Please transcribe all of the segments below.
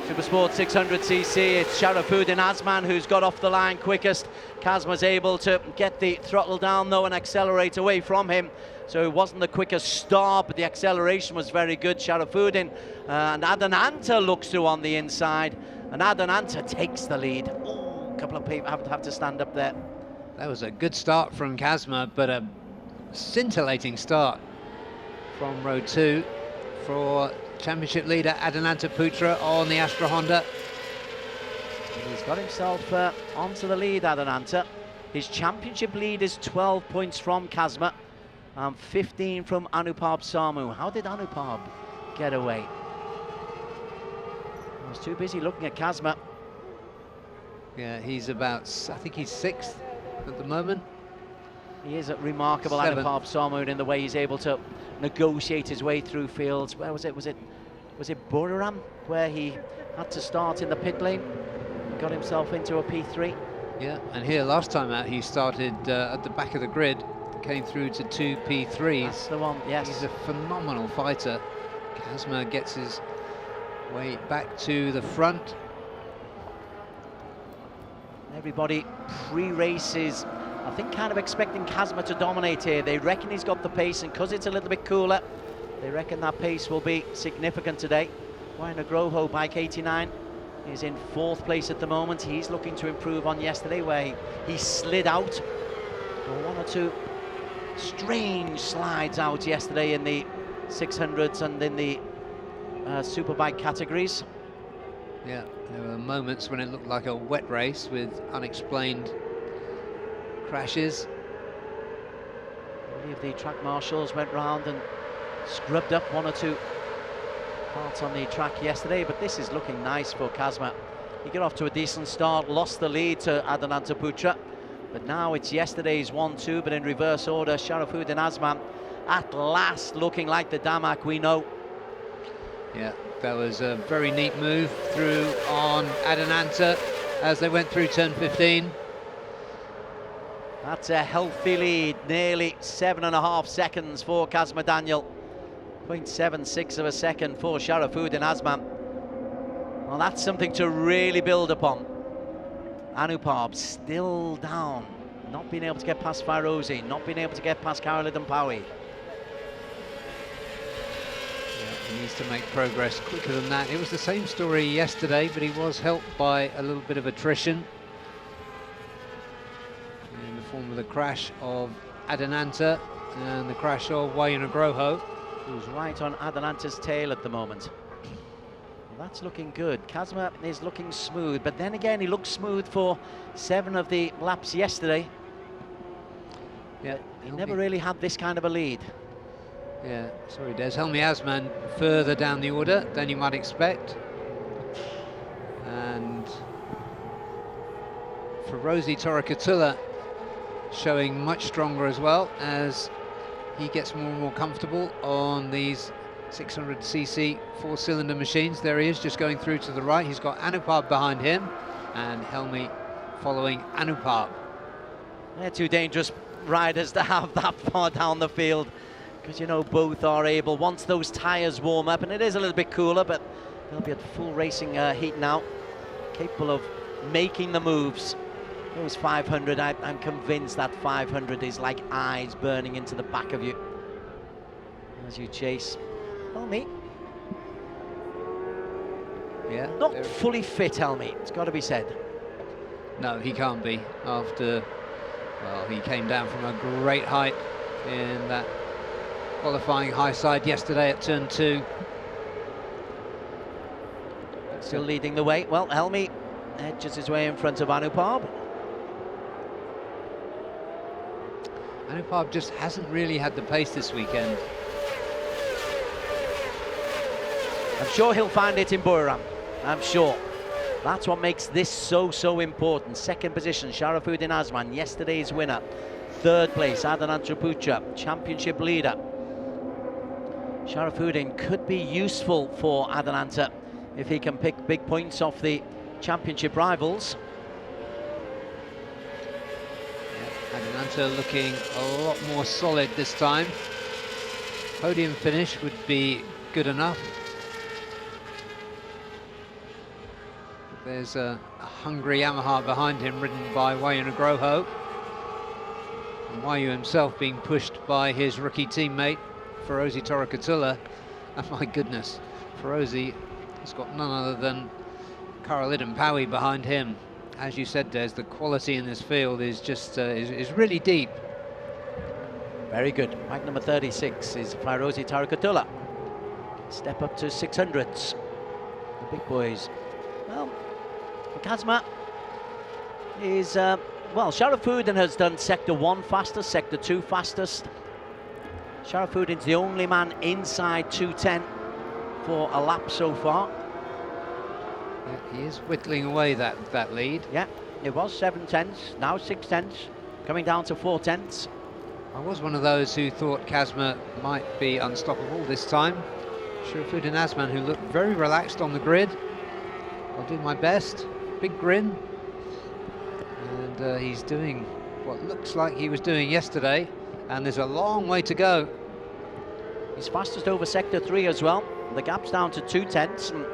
Supersport 600cc, it's Sharafuddin Azman who's got off the line quickest. Kazma's able to get the throttle down though and accelerate away from him. So it wasn't the quickest start, but the acceleration was very good. Sharafuddin and Adananta looks through on the inside, and Adananta takes the lead. Ooh, a couple of people have to stand up there. That was a good start from Kazma, but a scintillating start from row 2 for championship leader Adananta Putra on the Astra Honda. He's got himself onto the lead, Adananta. His championship lead is 12 points from Kazma and 15 from Anupab Samu. How did Anupab get away? I was too busy looking at Kazma. Yeah, he's about, I think he's 6th at the moment. He is a remarkable 7th. Anupab Samu in the way he's able to negotiate his way through fields. Where was it? Was it Buriram where he had to start in the pit lane? Got himself into a P3. Yeah, and here last time out he started at the back of the grid, came through to 2 P3s. That's the one, yes. He's a phenomenal fighter. Kazma gets his way back to the front. Everybody pre-races, I think, kind of expecting Kazma to dominate here. They reckon he's got the pace, and because it's a little bit cooler, they reckon that pace will be significant today. Ryan Agroho, bike 89, is in 4th place at the moment. He's looking to improve on yesterday, where he slid out. One or two strange slides out yesterday in the 600s and in the superbike categories. Yeah, there were moments when it looked like a wet race with unexplained crashes. Many of the track marshals went round and scrubbed up one or two parts on the track yesterday, but this is looking nice for Kazma. He got off to a decent start, lost the lead to Adananta Putra, but now it's yesterday's 1-2, but in reverse order. Sharafuddin Azman at last looking like the Damak we know. Yeah, that was a very neat move through on Adananta as they went through turn 15. That's a healthy lead, nearly 7.5 seconds for Kazma Daniel. 0.76 of a second for Sharafuddin Azman. Well, that's something to really build upon. Anupab still down, not being able to get past Fairozi, not being able to get past Karolidon Pawi. He needs to make progress quicker than that. It was the same story yesterday, but he was helped by a little bit of attrition in the form of the crash of Adananta and the crash of Ryan Agroho, who's right on Adananta's tail at the moment. Well, that's looking good. Kazma is looking smooth, but then again, he looked smooth for 7 of the laps yesterday. Yeah, he never really had this kind of a lead. Yeah, sorry Des. Helmi Azman further down the order than you might expect. And Fairozi Torakatula showing much stronger as well as he gets more and more comfortable on these 600cc 4-cylinder machines. There he is, just going through to the right. He's got Anupab behind him and Helmi following Anupab. They're two dangerous riders to have that far down the field, because you know both are able, once those tyres warm up, and it is a little bit cooler, but they'll be at full racing heat now, capable of making the moves. Those 500, I'm convinced that 500 is like eyes burning into the back of you as you chase. Helmi. Yeah. Not fully fit, Helmi, it's got to be said. No, he can't be after, well, he came down from a great height in that qualifying high side yesterday at turn 2. Still leading the way. Well, Helmi edges his way in front of Anupab. Anupab just hasn't really had the pace this weekend. I'm sure he'll find it in Buriram, I'm sure. That's what makes this so important. 2nd position, Sharafuddin Azman, yesterday's winner. 3rd place, Adananta Putra, championship leader. Sharafuddin could be useful for Adananta if he can pick big points off the championship rivals. Yeah, Adananta looking a lot more solid this time. Podium finish would be good enough. There's a hungry Yamaha behind him, ridden by Wayu Nugroho. And Wayu himself being pushed by his rookie teammate, Ferozi Torakatula. And my goodness, Ferozi has got none other than Karolidin Pawi behind him. As you said, Des, the quality in this field is just is really deep. Very good. Bike number 36 is Ferozi Torakatula. Step up to 600s. The big boys. Well, Kazma is, well, Sharafuddin has done Sector 1 fastest, Sector 2 fastest. Sharafuddin's the only man inside 2:10 for a lap so far. Yeah, he is whittling away that lead. Yeah, it was 7/10, now 6/10, coming down to 4/10. I was one of those who thought Kazma might be unstoppable this time. Sharafuddin Azman, who looked very relaxed on the grid. I'll do my best. Big grin. And he's doing what looks like he was doing yesterday. And there's a long way to go. He's fastest over Sector 3 as well. The gap's down to 2/10. And,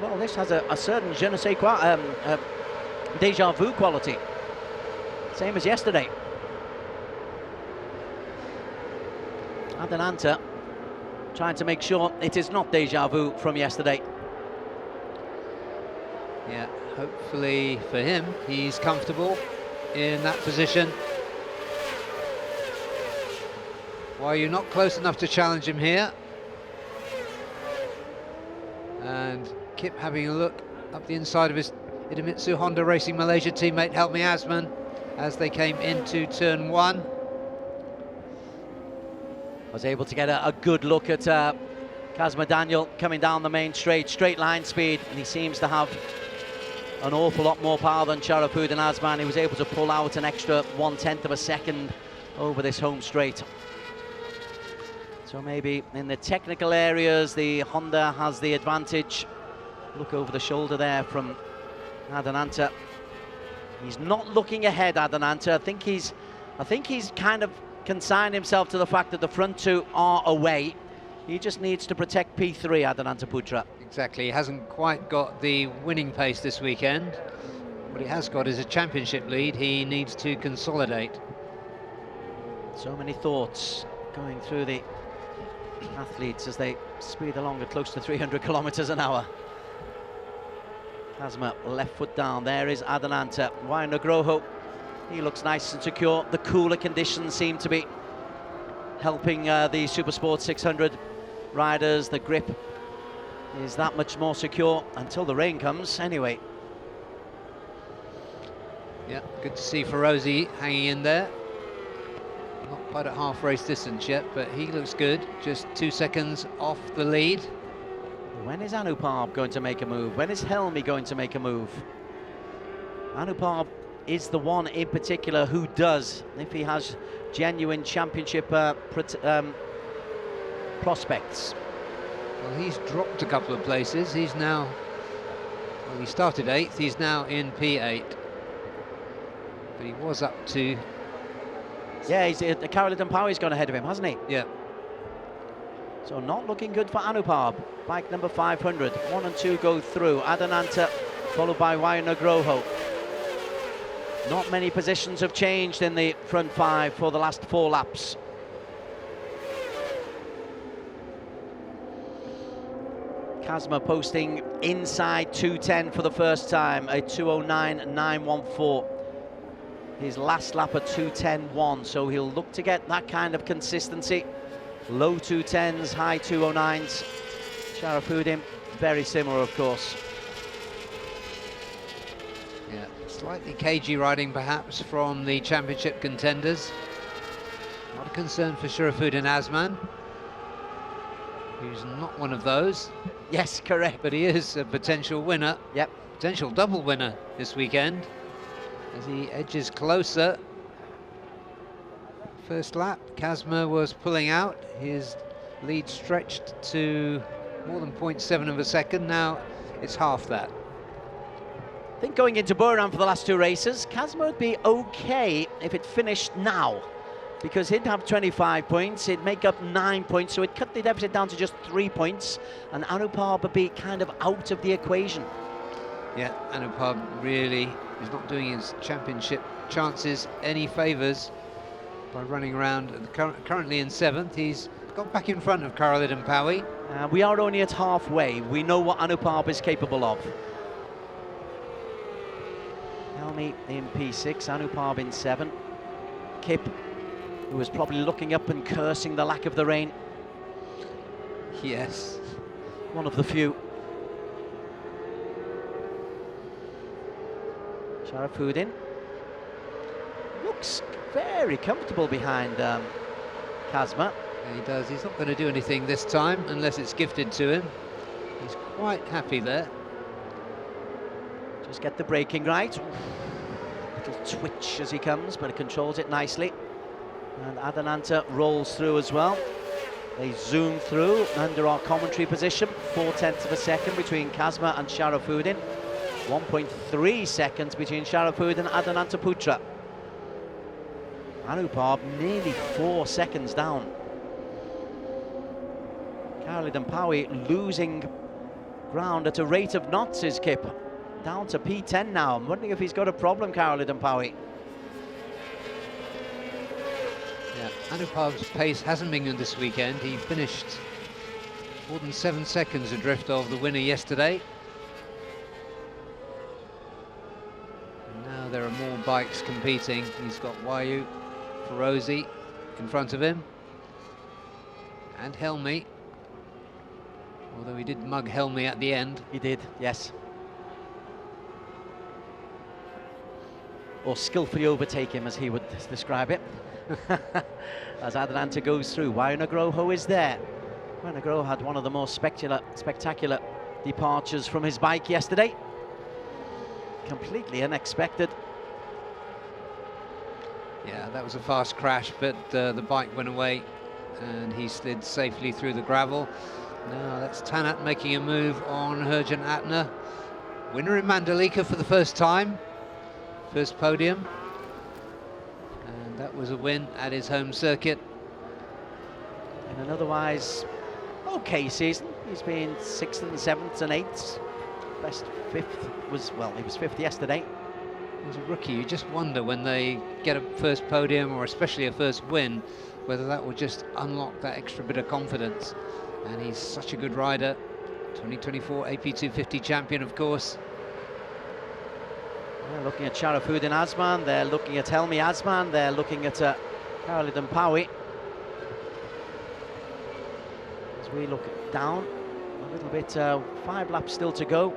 well, this has a certain je ne sais quoi, deja vu quality. Same as yesterday. Adananta trying to make sure it is not deja vu from yesterday. Yeah, hopefully for him, he's comfortable in that position. Why are you not close enough to challenge him here? And Kip having a look up the inside of his Idemitsu Honda Racing Malaysia teammate Helmi Azman as they came into turn 1. Was able to get a good look at Kazma Daniel coming down the main straight line speed, and he seems to have an awful lot more power than Sharafuddin Azman. He was able to pull out an extra 1/10 of a second over this home straight. So maybe in the technical areas, the Honda has the advantage. Look over the shoulder there from Adananta. He's not looking ahead, Adananta. I think he's kind of consigned himself to the fact that the front two are away. He just needs to protect P3, Adananta Putra. Exactly, he hasn't quite got the winning pace this weekend. What he has got is a championship lead. He needs to consolidate. So many thoughts going through the athletes as they speed along at close to 300 kilometers an hour. Kazma left foot down. There is Adananta. Wayu Nugroho, he looks nice and secure. The cooler conditions seem to be helping the Supersport 600 riders. The grip is that much more secure until the rain comes anyway. Yeah, good to see Ferozi hanging in there. Not quite at half race distance yet, but he looks good. Just 2 seconds off the lead. When is Anupam going to make a move? When is Helmi going to make a move? Anupam is the one in particular who does, if he has genuine championship prospects. Well, he's dropped a couple of places. He's now, well, he started 8th, he's now in P8. But he was up to... Yeah, Karolidin Pawi's gone ahead of him, hasn't he? Yeah. So not looking good for Anupam. Bike number 500. 1 and 2 go through. Adananta followed by Wayu Nugroho. Not many positions have changed in the front 5 for the last 4 laps. Kazma posting inside 2:10 for the first time, a 2:09.914. His last lap at 2:10.1, so he'll look to get that kind of consistency. Low 2:10s, high 2:09s. Sharafuddin, very similar, of course. Yeah, slightly cagey riding perhaps from the championship contenders. Not a concern for Sharafuddin Azman, who's not one of those. Yes, correct. But he is a potential winner. Yep. Potential double winner this weekend as he edges closer. First lap, Kazma was pulling out. His lead stretched to more than 0.7 of a second. Now it's half that. I think going into Buriram for the last 2 races, Kazma would be okay if it finished now, because he'd have 25 points, he'd make up 9 points, so it'd cut the deficit down to just 3 points, and Anupam would be kind of out of the equation. Yeah, Anupam really is not doing his championship chances any favours by running around currently in 7th. He's got back in front of Karolidin Pawi. We are only at halfway. We know what Anupam is capable of. Helmy in P6, Anupam in 7. Kip, who was probably looking up and cursing the lack of the rain. Yes. One of the few. Sharafuddin looks very comfortable behind Kazma. Yeah, he does. He's not going to do anything this time unless it's gifted to him. He's quite happy there. Just get the braking right. Little twitch as he comes, but he controls it nicely. And Adananta rolls through as well. They zoom through under our commentary position. 0.4 of a second between Kazma and Sharafuddin. 1.3 seconds between Sharafuddin and Adananta Putra. Anupam nearly 4 seconds down. Karolidin Pawi losing ground at a rate of knots, is Kip. Down to P10 now. I'm wondering if he's got a problem, Karolidin Pawi. Yeah, Anupam's pace hasn't been good this weekend. He finished more than 7 seconds adrift of the winner yesterday. And now there are more bikes competing. He's got Wayu, Ferozi in front of him, and Helmy. Although he did mug Helmy at the end. He did, yes. Or skillfully overtake him, as he would describe it. As Adananta goes through, Wayu is there. Wayu had one of the most spectacular departures from his bike yesterday. Completely unexpected. Yeah, that was a fast crash, but the bike went away and he slid safely through the gravel. Now that's Tanat making a move on Herjan Atner. Winner in Mandalika for the first time. First podium. And that was a win at his home circuit. In an otherwise okay season, he's been 6th and 7th and 8th. Best 5th was, well, he was 5th yesterday. As a rookie, you just wonder when they get a first podium, or especially a first win, whether that will just unlock that extra bit of confidence. And he's such a good rider. 2024 AP250 champion, of course. They're looking at Sharafuddin Azman, they're looking at Helmy Azman, they're looking at Karolidin Pawi. As we look down a little bit, 5 laps still to go,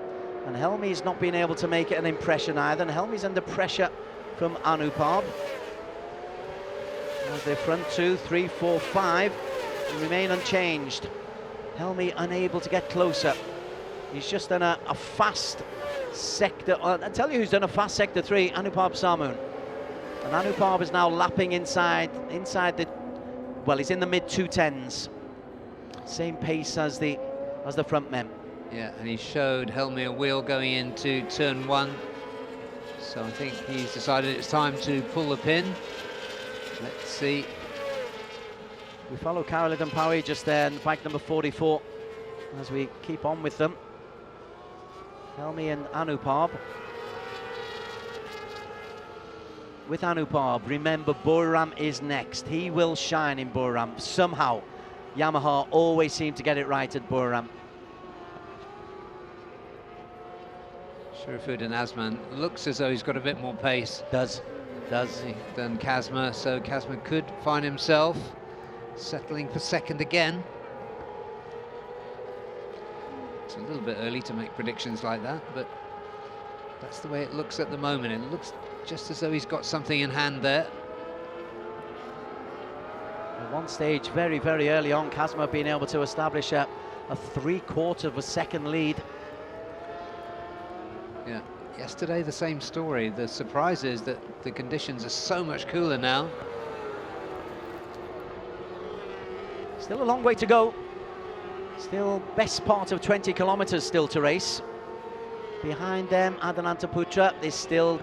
and Helmy's not been able to make it an impression either, and Helmy's under pressure from Anupam. As they front 2, 3, 4, 5 remain unchanged. Helmy unable to get closer. He's just done a fast sector. I'll tell you who's done a fast sector 3, Anupam Samoon. And Anupam is now lapping inside the, well, he's in the mid 210s. Same pace as the front men. Yeah, and he showed Helmy a wheel going into turn 1. So I think he's decided it's time to pull the pin. Let's see. We follow Karolidin Pawi just there in bike number 44 as we keep on with them. Helmy and Anupam. With Anupam, remember Buriram is next. He will shine in Buriram somehow. Yamaha always seem to get it right at Buriram. Sharafuddin Azman looks as though he's got a bit more pace. Does. Than Kazma, so Kazma could find himself settling for second again. It's a little bit early to make predictions like that, but that's the way it looks at the moment. It looks just as though he's got something in hand there. At one stage, very, very early on, Kazma being able to establish a 3/4 of a second lead. Yeah, yesterday the same story. The surprise is that the conditions are so much cooler now. Still a long way to go. Still best part of 20 kilometers still to race. Behind them, Adananta Putra is still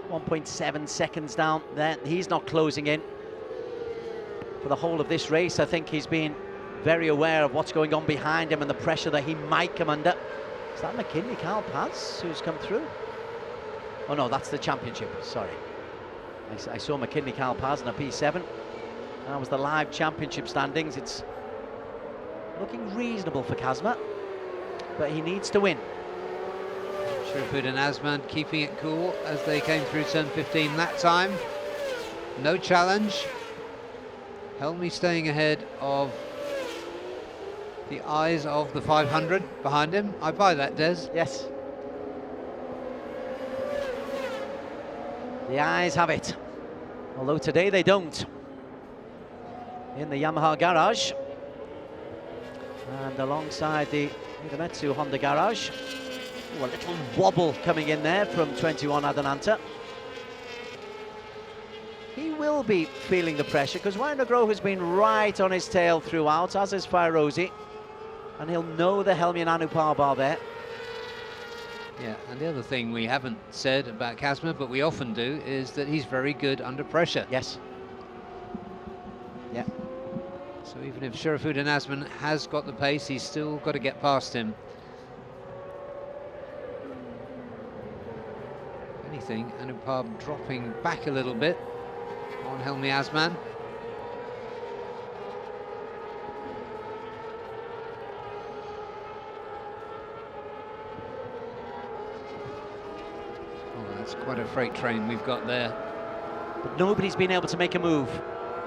1.7 seconds down there. He's not closing in. For the whole of this race, I think he's been very aware of what's going on behind him and the pressure that he might come under. Is that McKinley Carl Paz who's come through? Oh no, that's the championship, sorry. I saw McKinley Carl Paz in a P7. That was the live championship standings. It's looking reasonable for Kazma, but he needs to win. Sharafud and Azman keeping it cool as they came through turn 15 that time. No challenge. Helmy staying ahead of the eyes of the 500 behind him. I buy that, Des. Yes. The eyes have it, although today they don't. In the Yamaha garage, and alongside the Idemitsu Honda garage. Ooh, a little wobble coming in there from 21 Adananta. He will be feeling the pressure because Wayne has been right on his tail throughout, as is Fairozi, and he'll know the Helmy and Anupab are there. Yeah, and the other thing we haven't said about Kazma, but we often do, is that he's very good under pressure. Yes. Yeah. So even if Sharafud and Azman has got the pace, he's still got to get past him. If anything, Anupab dropping back a little bit on Helmy Azman. That's quite a freight train we've got there. But nobody's been able to make a move.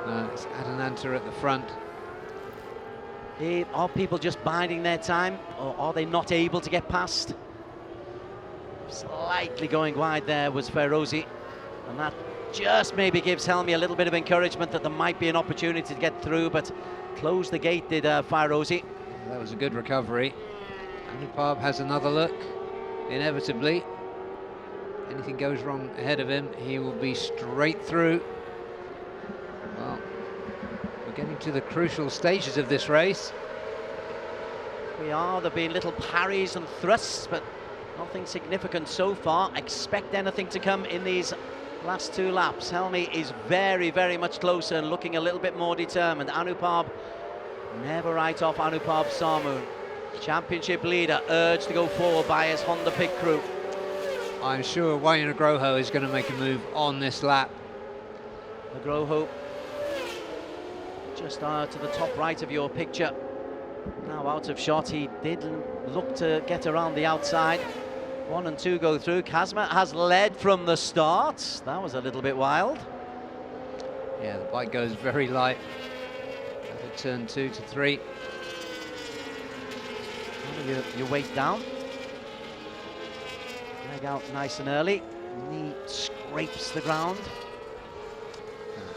No, it's Adananta at the front. Are people just biding their time, or are they not able to get past? Slightly going wide there was Fairozi, and that just maybe gives Helmy a little bit of encouragement that there might be an opportunity to get through, but close the gate did Fairozi. That was a good recovery. Anupab has another look, inevitably. Anything goes wrong ahead of him, he will be straight through. Well, we're getting to the crucial stages of this race. We are. There have been little parries and thrusts, but nothing significant so far. Expect anything to come in these last two laps. Helmy is very, very much closer and looking a little bit more determined. Anupab, never write off Anupab Samu. Championship leader, urged to go forward by his Honda pit crew. I'm sure Wayne Agroho is going to make a move on this lap. Agroho, just to the top right of your picture. Now out of shot. He did look to get around the outside. 1 and 2 go through. Kazma has led from the start. That was a little bit wild. Yeah, the bike goes very light. Over turn 2 to 3. Your weight down. Leg out nice and early. Knee scrapes the ground.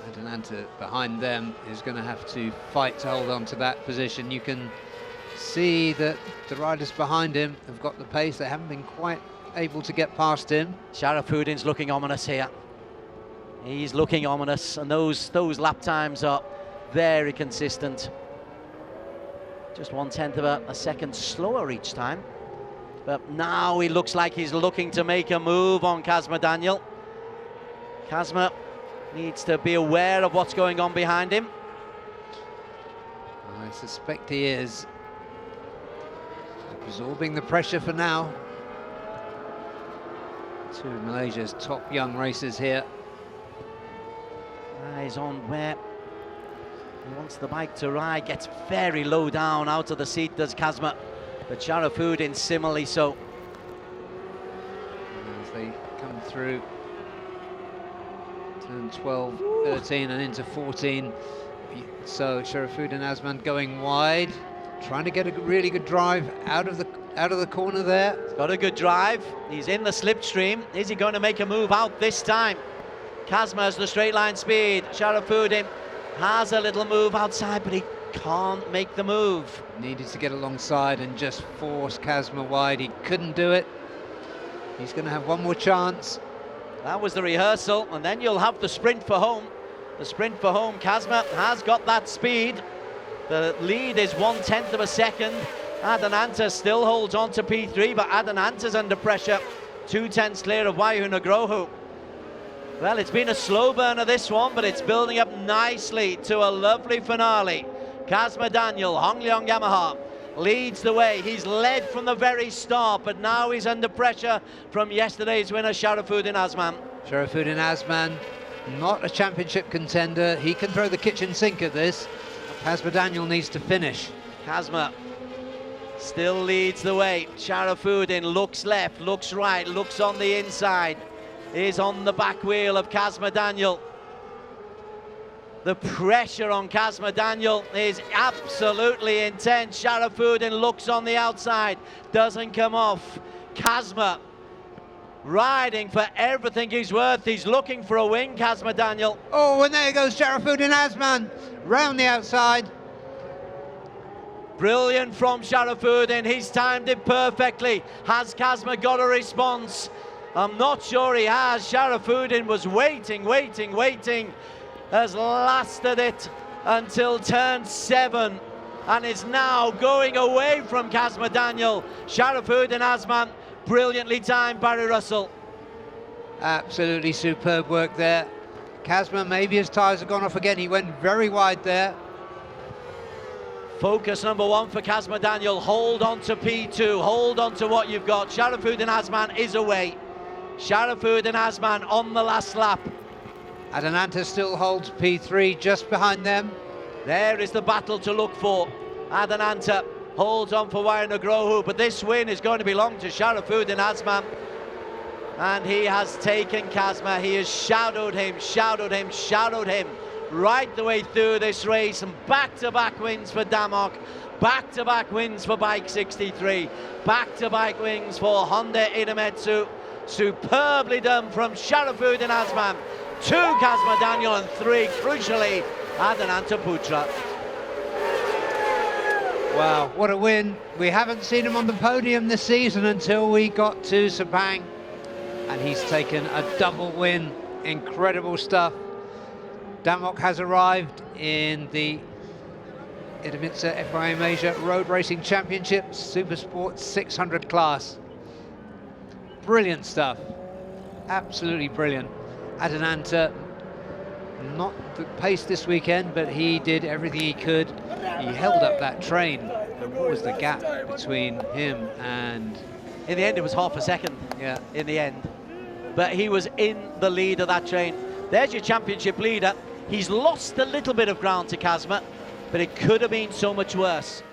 Adananta behind them is going to have to fight to hold on to that position. You can see that the riders behind him have got the pace. They haven't been quite able to get past him. Sharafudin's looking ominous here. He's looking ominous, and those lap times are very consistent. Just 1/10 of a second slower each time. But now he looks like he's looking to make a move on Kazma Daniel. Kazma needs to be aware of what's going on behind him. I suspect he is. Absorbing the pressure for now. Two of Malaysia's top young racers here. Eyes on where he wants the bike to ride. Gets very low down out of the seat, does Kazma. But Sharafudin similarly so. As they come through turn 12, 13 and into 14. So Sharafud and Azman going wide, trying to get a really good drive out of the corner there. He's got a good drive. He's in the slipstream. Is he going to make a move out this time? Kazma has the straight line speed. Sharafudin has a little move outside, but he can't make the move. Needed to get alongside and just force Kazma wide. He couldn't do it. He's going to have one more chance. That was the rehearsal, and then you'll have the sprint for home. The sprint for home. Kazma has got that speed. The lead is 1/10 of a second. Adananta still holds on to P3, but Adananta's under pressure. 2/10 clear of Wayne Agroho. Well, it's been a slow burner this one, but it's building up nicely to a lovely finale. Kazma Daniel, Hong Leong Yamaha, leads the way. He's led from the very start, but now he's under pressure from yesterday's winner, Sharafuddin Azman. Sharafuddin Azman, not a championship contender. He can throw the kitchen sink at this. Kazma Daniel needs to finish. Kazma still leads the way. Sharafuddin looks left, looks right, looks on the inside. Is on the back wheel of Kazma Daniel. The pressure on Kazma Daniel is absolutely intense. Sharafuddin looks on the outside, doesn't come off. Kazma riding for everything he's worth. He's looking for a win, Kazma Daniel. Oh, and there goes Sharafuddin Azman, round the outside. Brilliant from Sharafuddin, he's timed it perfectly. Has Kazma got a response? I'm not sure he has. Sharafuddin was waiting, has lasted it until turn 7 and is now going away from Kazma Daniel. Sharafuddin Azman, brilliantly timed, Barry Russell. Absolutely superb work there. Kazma, maybe his tyres have gone off again. He went very wide there. Focus number 1 for Kazma Daniel. Hold on to P2, hold on to what you've got. Sharafuddin Azman is away. Sharafuddin Azman on the last lap. Adananta still holds P3 just behind them. There is the battle to look for. Adananta holds on for Wainagrohu, but this win is going to belong to Sharafuddin Azman. And he has taken Kazma. He has shadowed him right the way through this race, and back-to-back wins for Damok, back-to-back wins for Bike 63, back-to-back wins for Honda Idemitsu. Superbly done from Sharafuddin Azman, 2 Kazma Daniel, and 3, crucially, Adananta Putra. Wow, what a win. We haven't seen him on the podium this season until we got to Sepang, and he's taken a double win. Incredible stuff. Damok has arrived in the Idemitsu FIM Asia Road Racing Championship Supersport 600 class. Brilliant stuff, absolutely brilliant. Adananta, not the pace this weekend, but he did everything he could. He held up that train, and what was the gap between him and... In the end, it was half a second. Yeah. In the end. But he was in the lead of that train. There's your championship leader. He's lost a little bit of ground to Kazma, but it could have been so much worse.